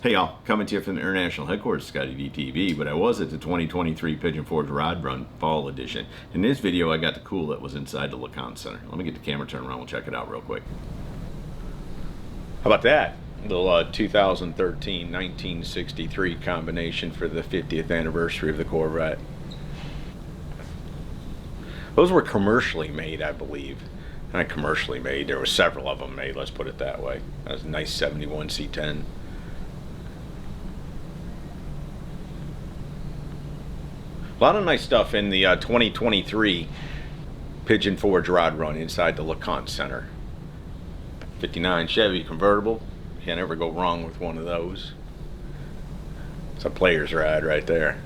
Hey y'all, coming to you from the international headquarters of ScottieDTV, but I was at the 2023 Pigeon Forge Rod Run Fall Edition. In this video, I got the cool that was inside the LeConte Center. Let me get the camera turned around, we'll check it out real quick. How about that? A little 2013 1963 combination for the 50th anniversary of the Corvette. Those were commercially made, I believe. Not commercially made, there were several of them made, let's put it that way. That was a nice 71 C10. A lot of nice stuff in the 2023 Pigeon Forge Rod Run inside the LeConte Center. 59 Chevy convertible. Can't ever go wrong with one of those. It's a player's ride right there.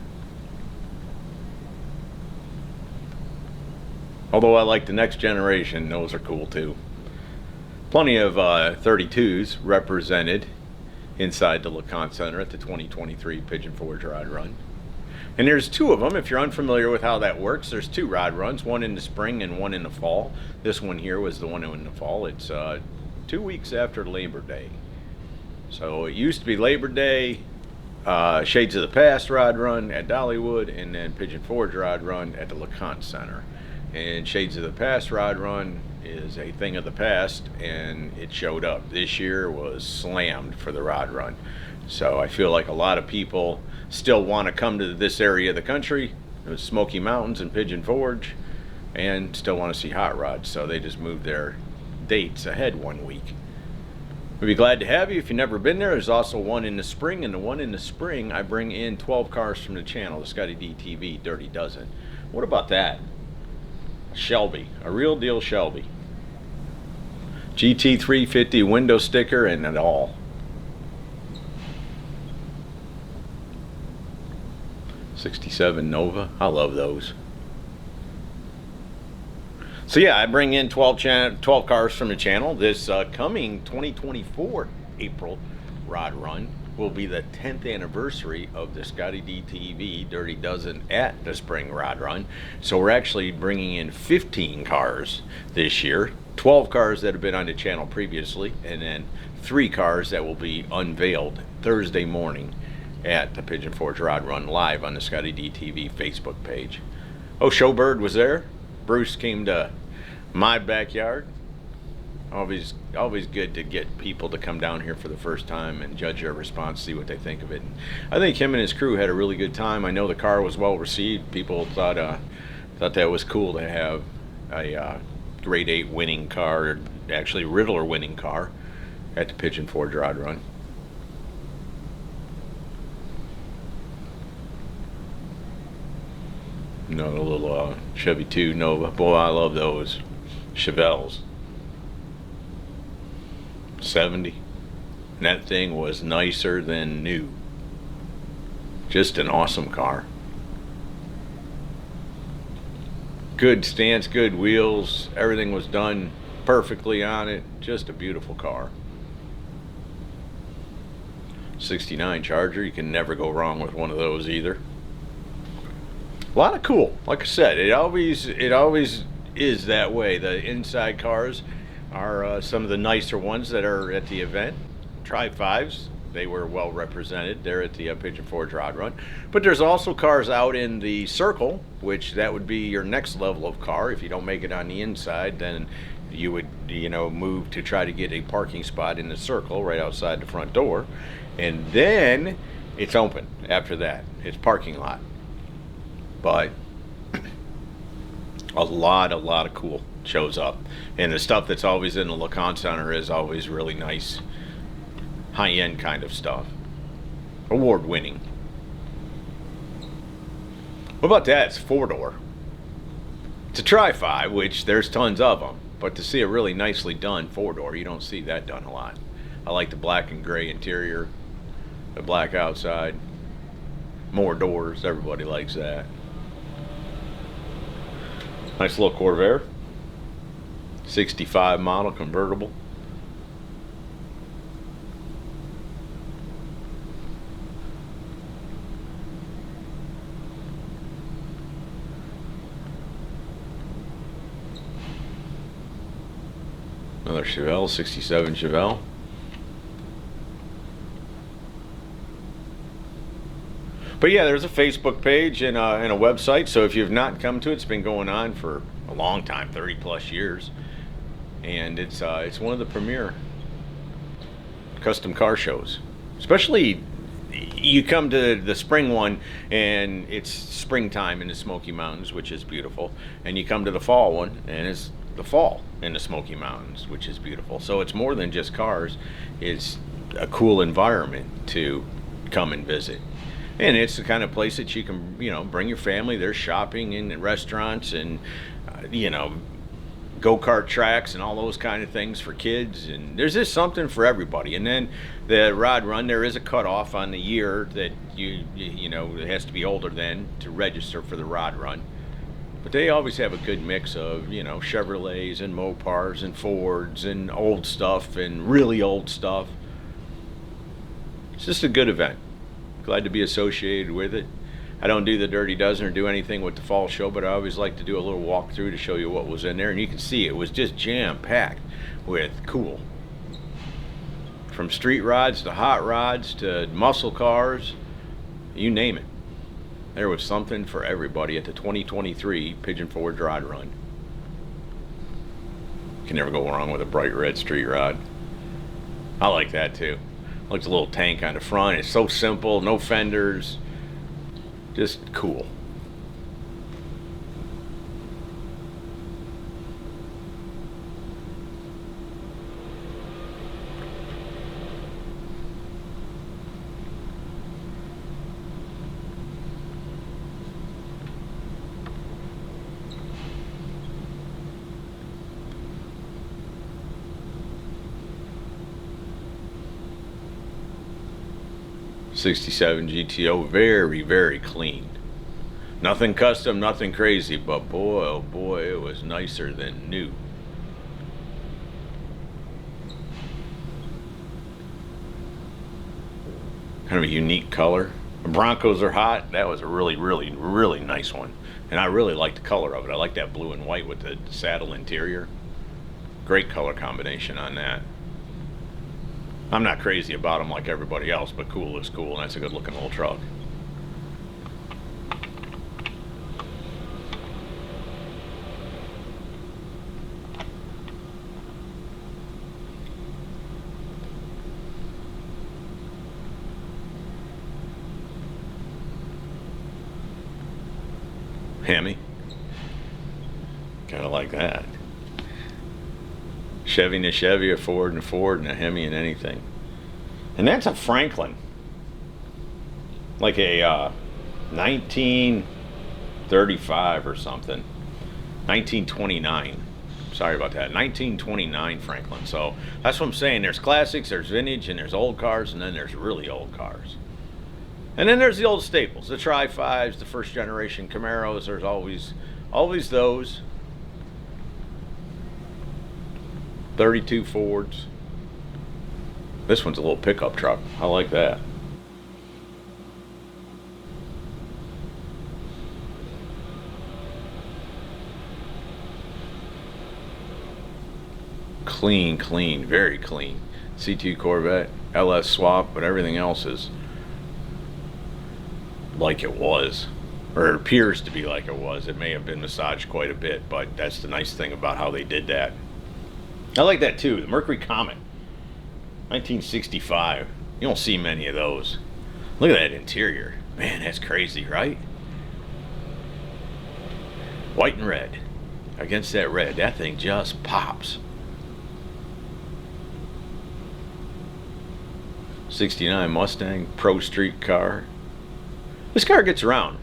Although I like the next generation, those are cool too. Plenty of 32s represented inside the LeConte Center at the 2023 Pigeon Forge Rod Run. And there's two of them. If you're unfamiliar with how that works, there's two rod runs, one in the spring and one in the fall. This one here was the one in the fall. It's 2 weeks after Labor Day. So it used to be Labor Day, Shades of the Past Rod Run at Dollywood, and then Pigeon Forge Rod Run at the LeConte Center. And Shades of the Past Rod Run is a thing of the past, and it showed up. This year was slammed for the Rod Run. So I feel like a lot of people still want to come to this area of the country, the Smoky Mountains and Pigeon Forge, and still want to see hot rods. So they just moved their dates ahead 1 week. We'd be glad to have you if you've never been there. There's also one in the spring, and the one in the spring, I bring in 12 cars from the channel, the ScottieDTV Dirty Dozen. What about that? Shelby, a real deal Shelby. GT350 window sticker and it all. 67 Nova, I love those. So yeah, I bring in 12 cars from the channel. This coming 2024 April Rod Run will be the 10th anniversary of the ScottieDTV Dirty Dozen at the Spring Rod Run. So we're actually bringing in 15 cars this year, 12 cars that have been on the channel previously, and then 3 cars that will be unveiled Thursday morning at the Pigeon Forge Rod Run live on the ScottieDTV Facebook page. Oh, Showbird was there. Bruce came to my backyard. Always good to get people to come down here for the first time and judge their response, see what they think of it. And I think him and his crew had a really good time. I know the car was well received. People thought that was cool to have a grade 8 winning car, actually Riddler winning car at the Pigeon Forge Rod Run. Another little Chevy 2 Nova. Boy, I love those Chevelles. 70. And that thing was nicer than new. Just an awesome car. Good stance, good wheels. Everything was done perfectly on it. Just a beautiful car. 69 Charger. You can never go wrong with one of those either. A lot of cool. Like I said, it always is that way. The inside cars are some of the nicer ones that are at the event. Tri-5s, they were well represented there at the Pigeon Forge Rod Run. But there's also cars out in the circle, which that would be your next level of car. If you don't make it on the inside, then you would, move to try to get a parking spot in the circle right outside the front door. And then it's open after that. It's parking lot. But a lot of cool shows up, and the stuff that's always in the LeConte Center is always really nice, high-end kind of stuff, award-winning. What about that? It's 4-door. It's a Tri-5, which there's tons of them, but to see a really nicely done 4-door, you don't see that done a lot. I like the black and gray interior, the black outside, more doors. Everybody likes that. Nice little Corvair, 65 model convertible. Another Chevelle, 67 Chevelle. But yeah, there's a Facebook page and a website. So if you've not come to it, it's been going on for a long time, 30 plus years, and it's one of the premier custom car shows. Especially, you come to the spring one, and it's springtime in the Smoky Mountains, which is beautiful, and you come to the fall one, and it's the fall in the Smoky Mountains, which is beautiful. So it's more than just cars. It's a cool environment to come and visit. And it's the kind of place that you can, bring your family. There's shopping and restaurants and, go-kart tracks and all those kind of things for kids. And there's just something for everybody. And then the Rod Run, there is a cutoff on the year that it has to be older than to register for the Rod Run. But they always have a good mix of, Chevrolets and Mopars and Fords and old stuff and really old stuff. It's just a good event. Glad to be associated with it. I don't do the Dirty Dozen or do anything with the fall show, but I always like to do a little walkthrough to show you what was in there. And you can see it was just jam-packed with cool. From street rods to hot rods to muscle cars, you name it. There was something for everybody at the 2023 Pigeon Forge Rod Run. You can never go wrong with a bright red street rod. I like that too. Looks a little tank on the front. It's so simple, no fenders, just cool. '67 GTO, very, very clean. Nothing custom, nothing crazy, but boy, oh boy, it was nicer than new. Kind of a unique color. The Broncos are hot. That was a really, really, really nice one. And I really like the color of it. I like that blue and white with the saddle interior. Great color combination on that. I'm not crazy about them like everybody else, but cool is cool, and that's a good looking little truck. Hemi. Kind of like that. Chevy and a Chevy, a Ford and a Ford, and a Hemi and anything. And that's a Franklin. Like a 1935 or something. 1929. Sorry about that. 1929 Franklin. So that's what I'm saying. There's classics, there's vintage, and there's old cars, and then there's really old cars. And then there's the old staples. The Tri-5s, the first generation Camaros. There's always those. 32 Fords. This one's a little pickup truck. I like that. Clean, clean, very clean. C2 Corvette, LS swap, but everything else is like it was, or it appears to be like it was. It may have been massaged quite a bit, but that's the nice thing about how they did that. I like that too. The Mercury Comet, 1965. You don't see many of those. Look at that interior. Man, that's crazy, right? White and red. Against that red, that thing just pops. 69 Mustang Pro Street car. This car gets around.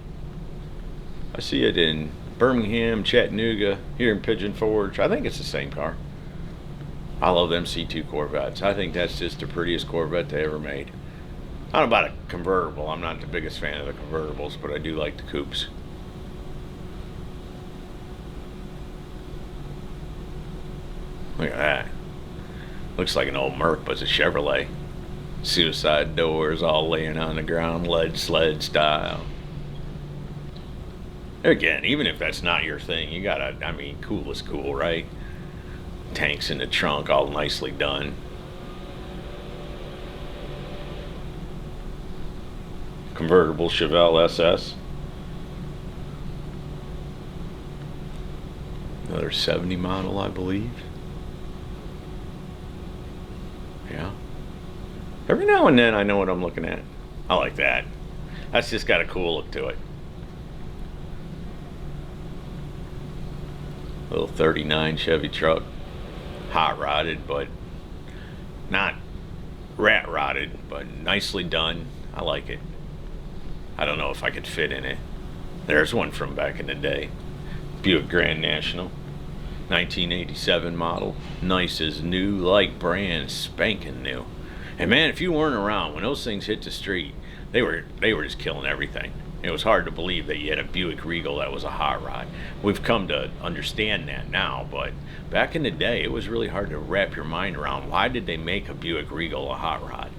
I see it in Birmingham, Chattanooga, here in Pigeon Forge. I think it's the same car. I love them C2 Corvettes. I think that's just the prettiest Corvette they ever made. I don't know about a convertible. I'm not the biggest fan of the convertibles, but I do like the coupes. Look at that. Looks like an old Merc, but it's a Chevrolet. Suicide doors all laying on the ground, lead sled style. Again, even if that's not your thing, you gotta, I mean, cool is cool, right? Tanks in the trunk, all nicely done. convertible Chevelle SS. Another 70 model, I believe. Yeah. Every now and then I know what I'm looking at. I like that. That's just got a cool look to it. Little 39 Chevy truck. Hot rodded, but not rat rodded, but nicely done. I like it. I don't know if I could fit in it. There's one from back in the day. Buick Grand National. 1987 model. Nice as new, like brand, spanking new. And man, if you weren't around when those things hit the street, they were just killing everything. It was hard to believe that you had a Buick Regal that was a hot rod. We've come to understand that now, but back in the day, it was really hard to wrap your mind around why did they make a Buick Regal a hot rod?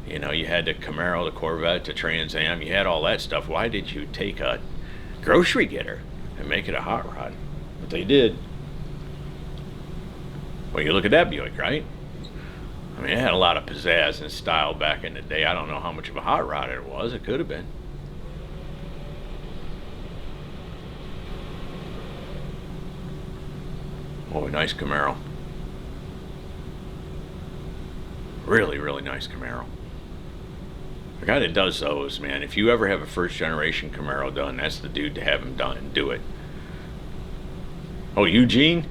You know, you had the Camaro, the Corvette, the Trans Am, you had all that stuff. Why did you take a grocery getter and make it a hot rod? But they did. Well, you look at that Buick, right? I mean, it had a lot of pizzazz and style back in the day. I don't know how much of a hot rod it was. It could have been. Oh, a nice Camaro. Really, really nice Camaro. The guy that does those, man, if you ever have a first generation Camaro done, that's the dude to have him done and do it. Oh, Eugene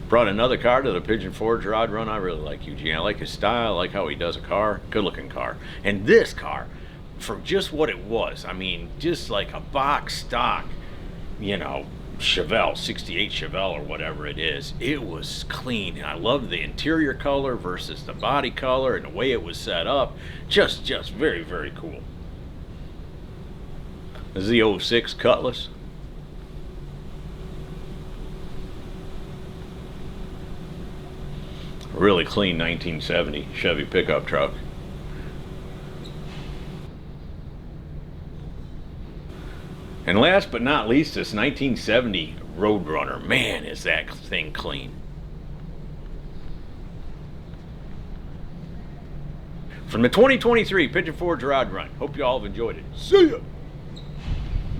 brought another car to the Pigeon Forge Rod Run. I really like Eugene. I like his style. I like how he does a car. Good looking car. And this car, for just what it was, I mean, just like a box stock, you know, Chevelle, 68 Chevelle or whatever it is, it was clean. And I loved the interior color versus the body color and the way it was set up. Just very, very cool. This is the 06 Cutlass. Really clean 1970 Chevy pickup truck. And last but not least, this 1970 Roadrunner. Man, is that thing clean. From the 2023 Pigeon Forge Rod Run. Hope you all have enjoyed it. See ya!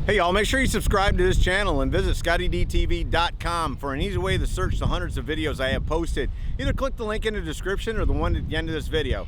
Hey y'all, make sure you subscribe to this channel and visit ScottieDTV.com for an easy way to search the hundreds of videos I have posted. Either click the link in the description or the one at the end of this video.